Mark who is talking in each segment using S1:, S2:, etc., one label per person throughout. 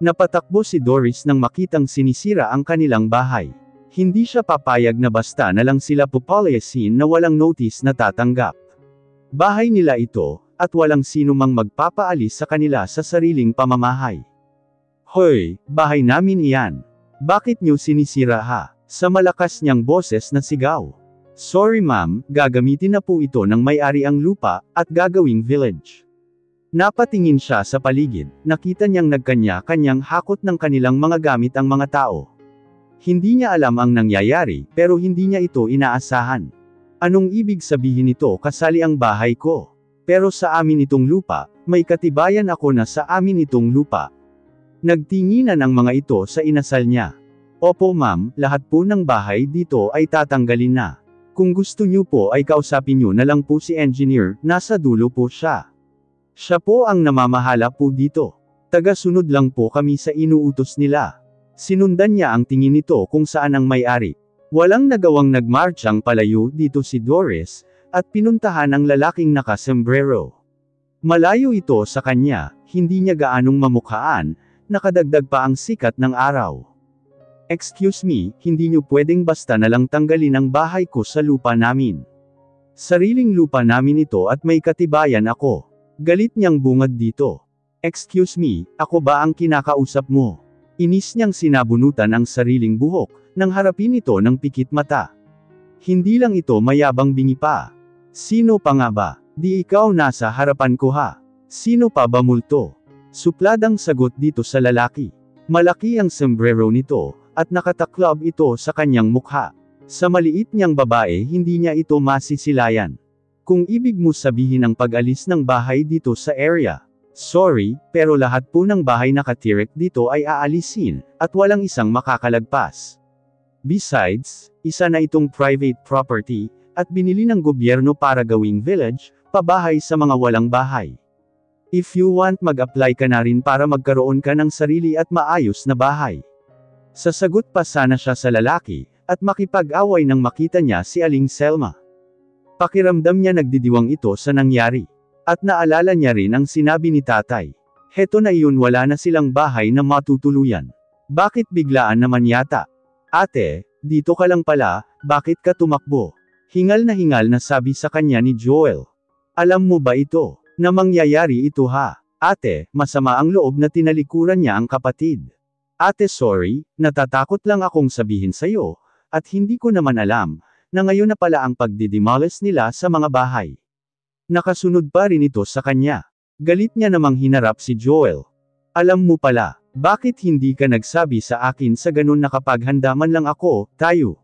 S1: Napatakbo si Doris nang makitang sinisira ang kanilang bahay. Hindi siya papayag na basta na lang sila pupalisin na walang notice na tatanggap. Bahay nila ito, at walang sino mang magpapaalis sa kanila sa sariling pamamahay. Hoy, bahay namin iyan. Bakit niyo sinisira ha? Sa malakas niyang boses na sigaw. Sorry ma'am, gagamitin na po ito ng may-ari ang lupa, at gagawing village. Napatingin siya sa paligid, nakita niyang nagkanya-kanyang hakot ng kanilang mga gamit ang mga tao. Hindi niya alam ang nangyayari, pero hindi niya ito inaasahan. Anong ibig sabihin nito? Kasali ang bahay ko. Pero sa amin itong lupa, may katibayan ako na sa amin itong lupa. Nagtinginan ang mga ito sa inasal niya. Opo ma'am, lahat po ng bahay dito ay tatanggalin na. Kung gusto niyo po ay kausapin niyo na lang po si engineer, nasa dulo po siya. Siya po ang namamahala po dito. Taga-sunod lang po kami sa inuutos nila. Sinundan niya ang tingin nito kung saan ang may-ari. Walang nagawang nagmarchang palayo dito si Doris, at pinuntahan ang lalaking naka-sombrero. Malayo ito sa kanya, hindi niya gaanong mamukhaan, nakadagdag pa ang sikat ng araw. Excuse me, hindi niyo pwedeng basta na lang tanggalin ang bahay ko sa lupa namin. Sariling lupa namin ito at may katibayan ako. Galit niyang bungad dito. Excuse me, ako ba ang kinakausap mo? Inis niyang sinabunutan ang sariling buhok, nang harapin ito ng pikit mata. Hindi lang ito mayabang bingi pa. Sino pa nga ba? Di ikaw nasa harapan ko ha? Sino pa ba multo? Supladang sagot dito sa lalaki. Malaki ang sombrero nito, at nakataklab ito sa kanyang mukha. Sa maliit niyang babae hindi niya ito masisilayan. Kung ibig mo sabihin ang pag-alis ng bahay dito sa area. Sorry, pero lahat po ng bahay nakatirik dito ay aalisin, at walang isang makakalagpas. Besides, isa na itong private property, at binili ng gobyerno para gawing village, pabahay sa mga walang bahay. If you want mag-apply ka na rin para magkaroon ka ng sarili at maayos na bahay. Sasagot pa sana siya sa lalaki, at makipag-away nang makita niya si Aling Selma. Pakiramdam niya nagdidiwang ito sa nangyari. At naalala niya rin ang sinabi ni tatay. Heto na iyon, wala na silang bahay na matutuluyan. Bakit biglaan naman yata? Ate, dito ka lang pala, bakit ka tumakbo? Hingal na sabi sa kanya ni Joel. Alam mo ba ito, na mangyayari ito ha? Ate, masama ang loob na tinalikuran niya ang kapatid. Ate sorry, natatakot lang akong sabihin sa'yo, at hindi ko naman alam, na ngayon na pala ang pagdidemolish nila sa mga bahay. Nakasunod pa rin ito sa kanya. Galit niya namang hinarap si Joel. Alam mo pala, bakit hindi ka nagsabi sa akin sa ganun na kapag handa man lang ako, tayo?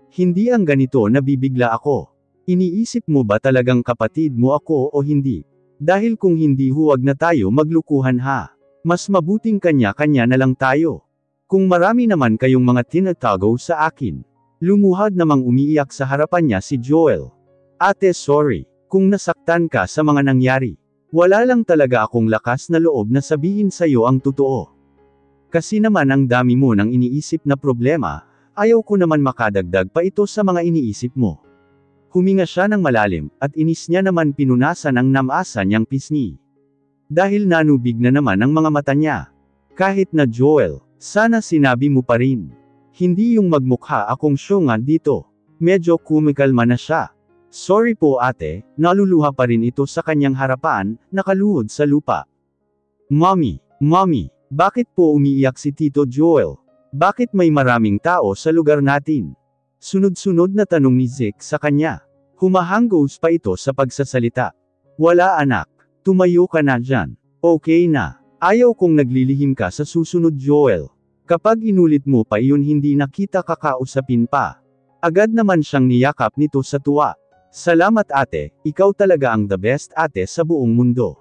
S1: Hindi ang ganito nabibigla ako. Iniisip mo ba talagang kapatid mo ako o hindi? Dahil kung hindi huwag na tayo maglukuhan ha. Mas mabuting kanya-kanya na lang tayo. Kung marami naman kayong mga tinatago sa akin. Lumuhad namang umiiyak sa harapan niya si Joel. Ate sorry, kung nasaktan ka sa mga nangyari. Wala lang talaga akong lakas na loob na sabihin sa'yo ang totoo. Kasi naman ang dami mo ng iniisip na problema, ayaw ko naman makadagdag pa ito sa mga iniisip mo. Huminga siya ng malalim, at inis niya naman pinunasan ang namasa niyang pisngi. Dahil nanubig na naman ang mga mata niya. Kahit na Joel, sana sinabi mo pa rin. Hindi yung magmukha akong syunga dito. Medyo kumikalma na siya. Sorry po ate, naluluha pa rin ito sa kanyang harapan, nakaluhod sa lupa. Mommy, bakit po umiiyak si Tito Joel? Bakit may maraming tao sa lugar natin? Sunod-sunod na tanong ni Zeke sa kanya. Humahanggos pa ito sa pagsasalita. Wala anak, tumayo ka na dyan. Okay na, ayaw kong naglilihim ka sa susunod Joel. Kapag inulit mo pa iyon hindi na kita kakausapin pa. Agad naman siyang niyakap nito sa tuwa. Salamat ate, ikaw talaga ang the best ate sa buong mundo.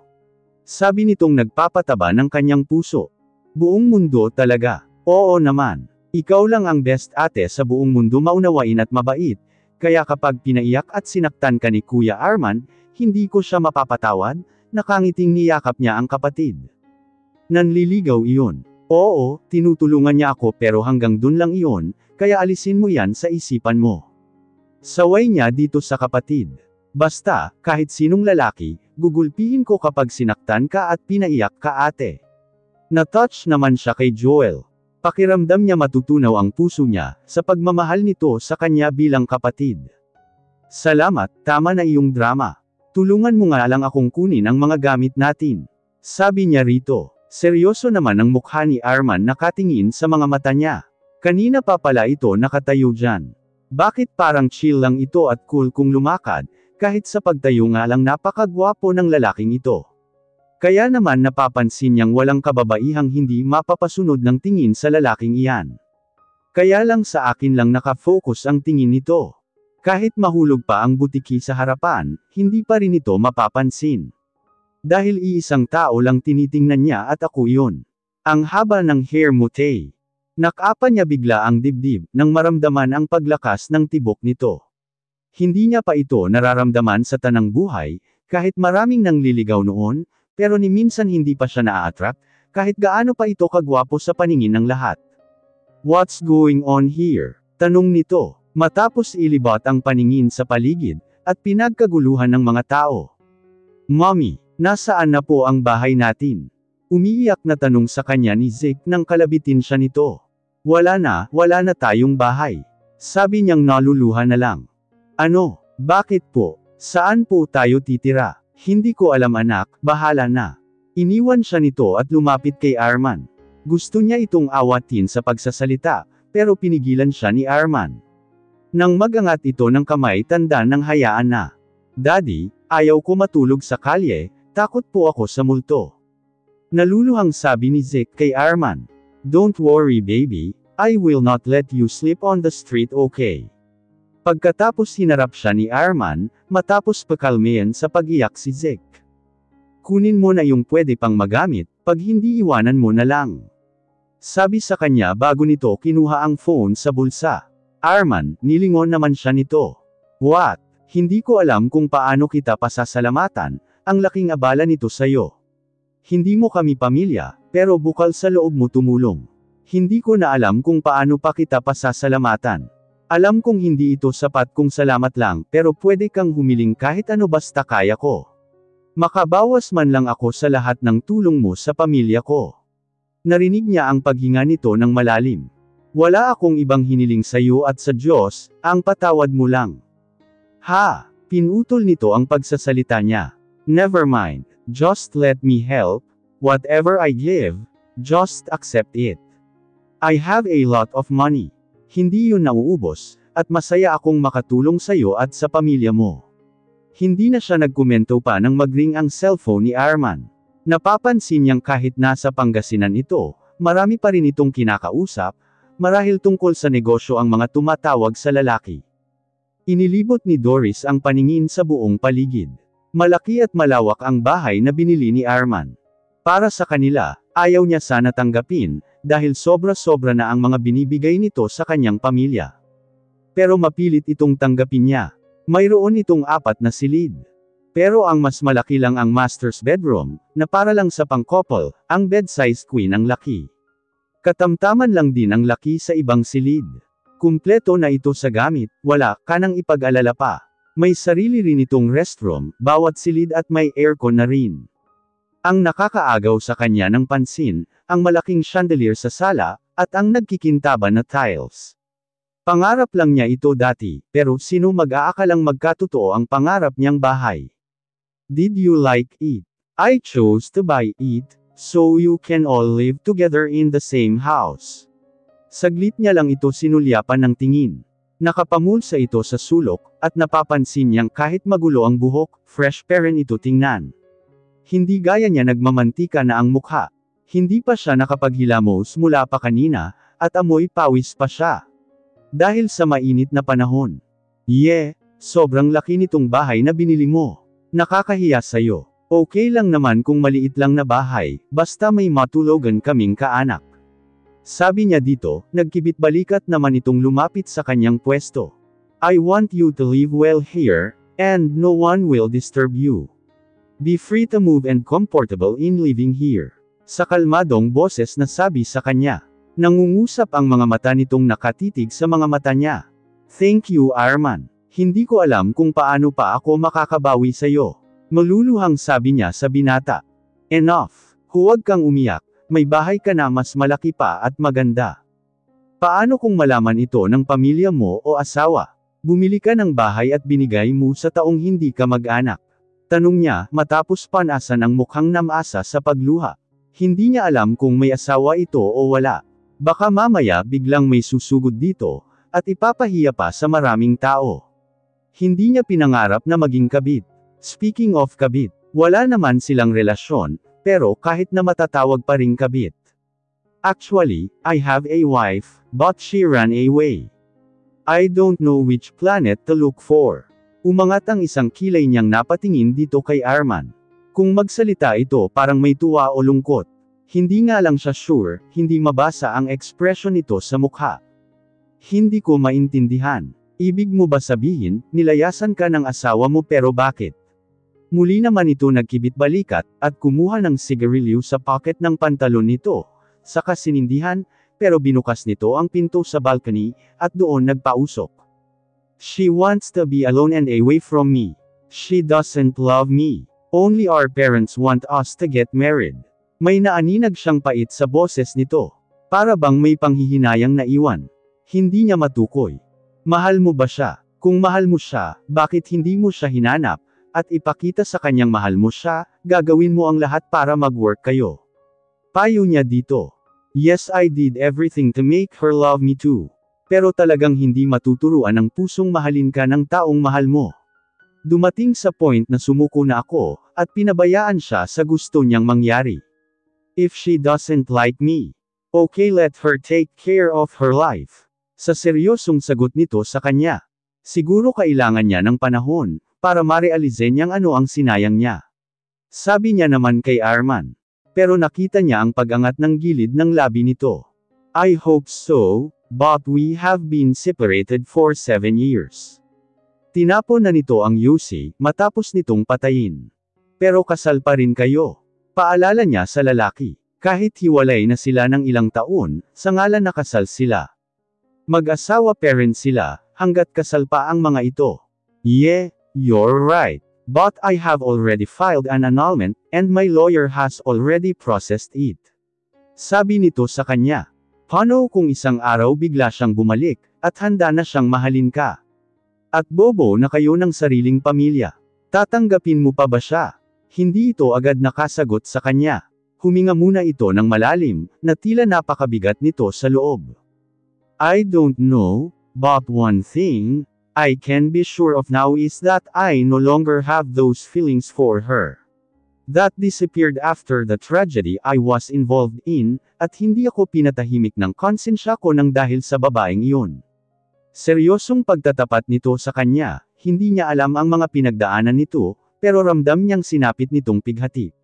S1: Sabi nitong nagpapataba ng kanyang puso. Buong mundo talaga. Oo naman. Ikaw lang ang best ate sa buong mundo, maunawain at mabait. Kaya kapag pinaiyak at sinaktan ka ni Kuya Arman, hindi ko siya mapapatawad. Nakangiting niyakap niya ang kapatid. Nanliligaw iyon. Oo, tinutulungan niya ako pero hanggang dun lang iyon, kaya alisin mo yan sa isipan mo. Saway niya dito sa kapatid. Basta, kahit sinong lalaki, gugulpihin ko kapag sinaktan ka at pinaiyak ka ate. Na-touch naman siya kay Joel. Pakiramdam niya matutunaw ang puso niya, sa pagmamahal nito sa kanya bilang kapatid. Salamat, tama na iyong drama. Tulungan mo nga lang akong kunin ang mga gamit natin. Sabi niya rito. Seryoso naman ang mukha ni Arman nakatingin sa mga mata niya. Kanina pa pala ito nakatayo dyan. Bakit parang chill lang ito at cool kung lumakad, kahit sa pagtayo nga lang napakagwapo ng lalaking ito. Kaya naman napapansin niyang walang kababaihang hindi mapapasunod ng tingin sa lalaking iyan. Kaya lang sa akin lang nakafocus ang tingin nito. Kahit mahulog pa ang butiki sa harapan, hindi pa rin ito mapapansin. Dahil iisang tao lang tinitingnan niya at ako yun. Ang haba ng hair mo, Tay. Nakapa niya bigla ang dibdib, nang maramdaman ang paglakas ng tibok nito. Hindi niya pa ito nararamdaman sa tanang buhay, kahit maraming nangliligaw noon, pero ni minsan hindi pa siya na-attract, kahit gaano pa ito kagwapo sa paningin ng lahat. What's going on here? Tanong nito, matapos ilibot ang paningin sa paligid, at pinagkaguluhan ng mga tao. Mommy, nasaan na po ang bahay natin? Umiiyak na tanong sa kanya ni Zeke nang kalabitin siya nito. Wala na tayong bahay. Sabi niyang naluluha na lang. Ano, bakit po? Saan po tayo titira? Hindi ko alam anak, bahala na. Iniwan siya nito at lumapit kay Arman. Gusto niya itong awatin sa pagsasalita, pero pinigilan siya ni Arman. Nang magangat ito ng kamay tanda ng hayaan na. Daddy, ayaw ko matulog sa kalye, takot po ako sa multo. Naluluhang sabi ni Zeke kay Arman. Don't worry baby, I will not let you sleep on the street, okay? Pagkatapos hinarap siya ni Arman, matapos pakalmayan sa pag-iyak si Zeke. Kunin mo na yung pwede pang magamit, pag hindi iwanan mo na lang. Sabi sa kanya bago nito kinuha ang phone sa bulsa. Arman, nilingon naman siya nito. What? Hindi ko alam kung paano kita pasasalamatan, ang laking abala nito sa'yo. Hindi mo kami pamilya, pero bukal sa loob mo tumulong. Hindi ko na alam kung paano pa kita pasasalamatan. Alam kong hindi ito sapat kung salamat lang, pero pwede kang humiling kahit ano basta kaya ko. Makabawas man lang ako sa lahat ng tulong mo sa pamilya ko. Narinig niya ang paghinga nito ng malalim. Wala akong ibang hiniling sa iyo at sa Diyos, ang patawad mo lang. Ha! Pinutol nito ang pagsasalita niya. Never mind. Just let me help, whatever I give, just accept it. I have a lot of money. Hindi yun nauubos, at masaya akong makatulong sa'yo at sa pamilya mo. Hindi na siya nagkomento pa nang mag-ring ang cellphone ni Arman. Napapansin niyang kahit nasa Pangasinan ito, marami pa rin itong kinakausap, marahil tungkol sa negosyo ang mga tumatawag sa lalaki. Inilibot ni Doris ang paningin sa buong paligid. Malaki at malawak ang bahay na binili ni Arman. Para sa kanila, ayaw niya sana tanggapin, dahil sobra-sobra na ang mga binibigay nito sa kanyang pamilya. Pero mapilit itong tanggapin niya. Mayroon itong 4 na silid. Pero ang mas malaki lang ang master's bedroom, na para lang sa pang-couple, ang bed-sized queen ang laki. Katamtaman lang din ang laki sa ibang silid. Kumpleto na ito sa gamit, wala ka nang ipag-alala pa. May sarili rin itong restroom, bawat silid at may aircon na rin. Ang nakakaagaw sa kanya ng pansin, ang malaking chandelier sa sala, at ang nagkikintaban na tiles. Pangarap lang niya ito dati, pero sino mag-aakalang magkatotoo ang pangarap niyang bahay? Did you like it? I chose to buy it, so you can all live together in the same house. Saglit niya lang ito sinulyapan ng tingin. Nakapamulsa ito sa sulok, at napapansin niyang kahit magulo ang buhok, fresh pa rin ito tingnan. Hindi gaya niya nagmamantika na ang mukha. Hindi pa siya nakapaghilamos mula pa kanina, at amoy pawis pa siya. Dahil sa mainit na panahon. Sobrang laki nitong bahay na binili mo. Nakakahiya sa'yo. Okay lang naman kung maliit lang na bahay, basta may matulogan kaming kaanak. Sabi niya dito, nagkibit-balikat naman itong lumapit sa kanyang pwesto. I want you to live well here, and no one will disturb you. Be free to move and comfortable in living here. Sa kalmadong boses na sabi sa kanya. Nangungusap ang mga mata nitong nakatitig sa mga mata niya. Thank you Arman. Hindi ko alam kung paano pa ako makakabawi sa'yo. Maluluhang sabi niya sa binata. Enough. Huwag kang umiyak. may bahay ka na mas malaki pa at maganda. Paano kung malaman ito ng pamilya mo o asawa? Bumili ka ng bahay at binigay mo sa taong hindi ka mag-anak. Tanong niya, matapos panasan ang mukhang namasa sa pagluha. Hindi niya alam kung may asawa ito o wala. Baka mamaya biglang may susugod dito, at ipapahiya pa sa maraming tao. Hindi niya pinangarap na maging kabit. Speaking of kabit, wala naman silang relasyon, pero kahit na matatawag pa ring kabit. Actually, I have a wife, but she ran away. I don't know which planet to look for. Umangat ang isang kilay niyang napatingin dito kay Arman. Kung magsalita ito parang may tuwa o lungkot. Hindi nga lang siya sure, hindi mabasa ang ekspresyon nito sa mukha. Hindi ko maintindihan. Ibig mo ba sabihin, nilayasan ka ng asawa mo pero bakit? Muli naman ito nagkibit balikat, at kumuha ng sigarilyo sa pocket ng pantalon nito. Saka sinindihan, pero binukas nito ang pinto sa balcony, at doon nagpausok. She wants to be alone and away from me. She doesn't love me. Only our parents want us to get married. May naaninag siyang pait sa boses nito. Para bang may panghihinayang naiwan. Hindi niya matukoy. Mahal mo ba siya? Kung mahal mo siya, bakit hindi mo siya hinanap, at ipakita sa kanyang mahal mo siya, gagawin mo ang lahat para mag-work kayo. Payo niya dito. Yes, I did everything to make her love me too. Pero talagang hindi matuturuan ang pusong mahalin ka ng taong mahal mo. Dumating sa point na sumuko na ako, at pinabayaan siya sa gusto niyang mangyari. If she doesn't like me, okay, let her take care of her life. Sa seryosong sagot nito sa kanya. Siguro kailangan niya ng panahon, para marealize niyang ano ang sinayang niya. Sabi niya naman kay Arman. Pero nakita niya ang pag-angat ng gilid ng labi nito. I hope so, but we have been separated for 7 years. Tinapon na nito ang Yossi, matapos nitong patayin. Pero kasal pa rin kayo. Paalala niya sa lalaki. Kahit hiwalay na sila ng ilang taon, sa ngalan na kasal sila. Mag-asawa parent sila, hanggat kasal pa ang mga ito. Yeah, you're right. But I have already filed an annulment, and my lawyer has already processed it. Sabi nito sa kanya. Paano kung isang araw bigla siyang bumalik, at handa na siyang mahalin ka? At bobo na kayo ng sariling pamilya. Tatanggapin mo pa ba siya? Hindi ito agad nakasagot sa kanya. Huminga muna ito ng malalim, na tila napakabigat nito sa loob. I don't know, but one thing I can be sure of now is that I no longer have those feelings for her. That disappeared after the tragedy I was involved in, at hindi ako pinatahimik ng konsensya ko nang dahil sa babaeng iyon. Seryosong pagtatapat nito sa kanya, hindi niya alam ang mga pinagdaanan nito, pero ramdam niyang sinapit nitong pighati.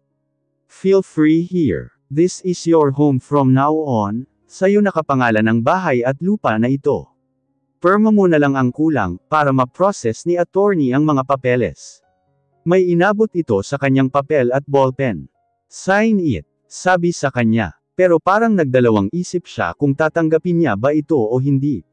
S1: Feel free here. This is your home from now on, sa'yo nakapangalan ang bahay at lupa na ito. Perma mo na lang ang kulang, para ma-process ni attorney ang mga papeles. May inabot ito sa kanyang papel at ballpen. Sign it, sabi sa kanya, pero parang nagdalawang isip siya kung tatanggapin niya ba ito o hindi.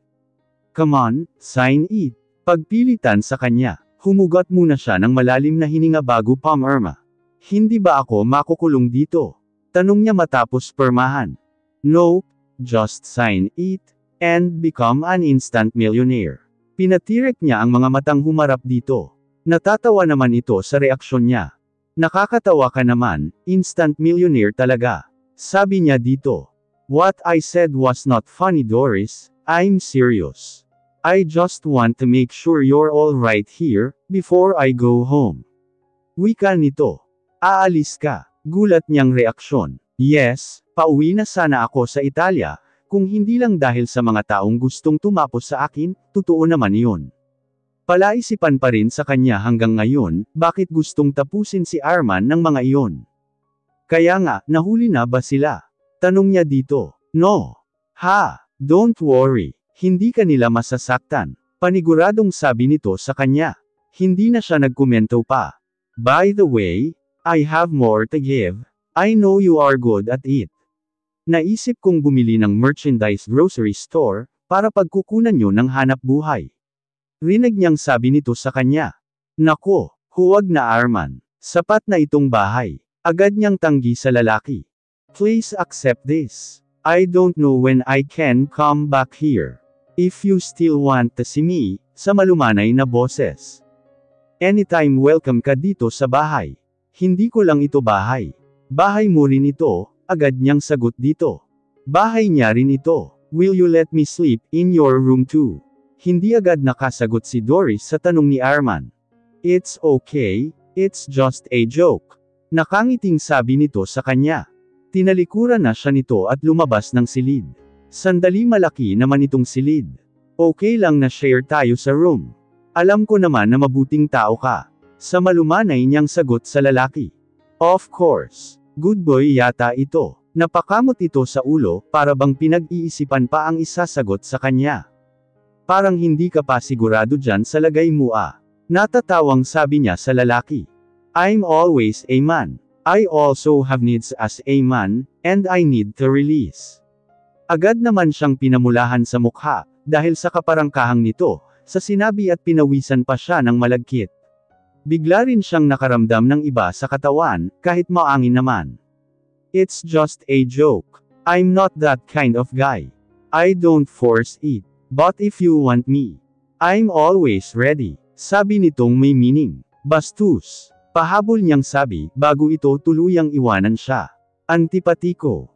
S1: Come on, sign it. Pagpilitan sa kanya, humugot muna siya ng malalim na hininga bago pumirma. Hindi ba ako makukulong dito? Tanong niya matapos permahan. No, just sign it, and become an instant millionaire. Pinatirik niya ang mga matang humarap dito. Natatawa naman ito sa reaksyon niya. Nakakatawa ka naman, instant millionaire talaga. Sabi niya dito. What I said was not funny, Doris, I'm serious. I just want to make sure you're all right here, before I go home. Wika nito. Aalis ka. Gulat niyang reaksyon. Yes, pauwi na sana ako sa Italia, kung hindi lang dahil sa mga taong gustong tumapos sa akin, totoo naman iyon. Palaisipan pa rin sa kanya hanggang ngayon, bakit gustong tapusin si Arman ng mga iyon. Kaya nga, nahuli na ba sila? Tanong niya dito. No. Ha, don't worry, hindi ka nila masasaktan. Paniguradong sabi nito sa kanya. Hindi na siya nagkomento pa. By the way, I have more to give. I know you are good at it. Naisip kong bumili ng merchandise grocery store, para pagkukunan nyo ng hanap buhay. Rinig niyang sabi nito sa kanya. Nako, huwag na Arman. Sapat na itong bahay. Agad niyang tanggi sa lalaki. Please accept this. I don't know when I can come back here. If you still want to see me, sa malumanay na boses. Anytime welcome ka dito sa bahay. Hindi ko lang ito bahay. Bahay mo rin ito, agad niyang sagot dito. Bahay niya rin ito. Will you let me sleep in your room too? Hindi agad nakasagot si Doris sa tanong ni Arman. It's okay, it's just a joke. Nakangiting sabi nito sa kanya. Tinalikuran na siya nito at lumabas ng silid. Sandali malaki naman itong silid. Okay lang na share tayo sa room. Alam ko naman na mabuting tao ka. Sa malumanay niyang sagot sa lalaki. Of course. Good boy yata ito. Napakamot ito sa ulo, para bang pinag-iisipan pa ang isasagot sa kanya. Parang hindi ka pa sigurado dyan sa lagay mo ah. Natatawang sabi niya sa lalaki. I'm always a man. I also have needs as a man, and I need to release. Agad naman siyang pinamulahan sa mukha, dahil sa kaparangkahang nito, sa sinabi at pinawisan pa siya ng malagkit. Bigla rin siyang nakaramdam ng iba sa katawan, kahit maangin naman. It's just a joke. I'm not that kind of guy. I don't force it. But if you want me, I'm always ready. Sabi nitong may meaning. Bastos. Pahabol niyang sabi, bago ito tuluyang iwanan siya. Antipatiko.